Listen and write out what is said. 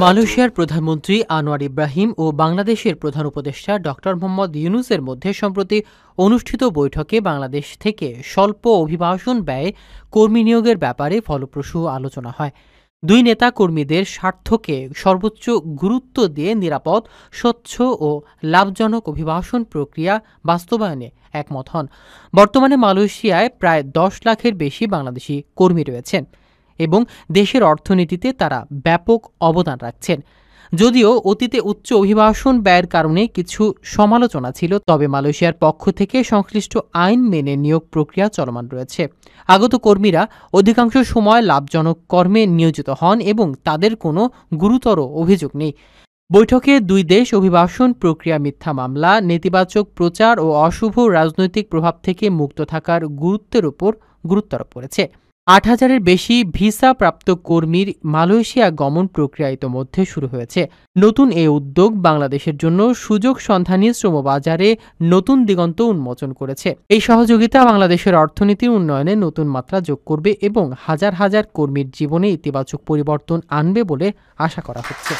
মালয়েশিয়ার প্রধানমন্ত্রী আনোয়ার ইব্রাহিম ও বাংলাদেশের প্রধান উপদেষ্টা ডক্টর মোহাম্মদ ইউনূসের মধ্যে সম্প্রতি অনুষ্ঠিত বৈঠকে বাংলাদেশ থেকে স্বল্প অভিবাসন ব্যয়ে কর্মী নিয়োগের ব্যাপারে ফলপ্রসূ আলোচনা হয়। দুই নেতা কর্মীদের স্বার্থকে সর্বোচ্চ গুরুত্ব দিয়ে নিরাপদ, স্বচ্ছ ও লাভজনক অভিবাসন প্রক্রিয়া বাস্তবায়নে একমত হন। বর্তমানে মালয়েশিয়ায় প্রায় 10 লাখের বেশি বাংলাদেশি কর্মী রয়েছেন এবং দেশের অর্থনীতিতে তারা ব্যাপক অবদান রাখছেন। যদিও অতীতে উচ্চ অভিবাসন ব্যয়ের কারণে কিছু সমালোচনা ছিল, তবে মালয়েশিয়ার পক্ষ থেকে সংশ্লিষ্ট আইন মেনে নিয়োগ প্রক্রিয়া চলমান রয়েছে। আগত কর্মীরা অধিকাংশ সময় লাভজনক কর্মে নিয়োজিত হন এবং তাদের কোনো গুরুতর অভিযোগ নেই। বৈঠকে দুই দেশ অভিবাসন প্রক্রিয়া, মিথ্যা মামলা, নেতিবাচক প্রচার ও অশুভ রাজনৈতিক প্রভাব থেকে মুক্ত থাকার গুরুত্বের উপর গুরুত্ব আরোপ করেছে। 8,000-এর বেশি ভিসা প্রাপ্ত কর্মীর মালয়েশিয়া গমন প্রক্রিয়া ইতোমধ্যে শুরু হয়েছে। নতুন এই উদ্যোগ বাংলাদেশের জন্য সুযোগ সন্ধানী শ্রমবাজারে নতুন দিগন্ত উন্মোচন করেছে। এই সহযোগিতা বাংলাদেশের অর্থনীতির উন্নয়নে নতুন মাত্রা যোগ করবে এবং হাজার হাজার কর্মীর জীবনে ইতিবাচক পরিবর্তন আনবে বলে আশা করা হচ্ছে।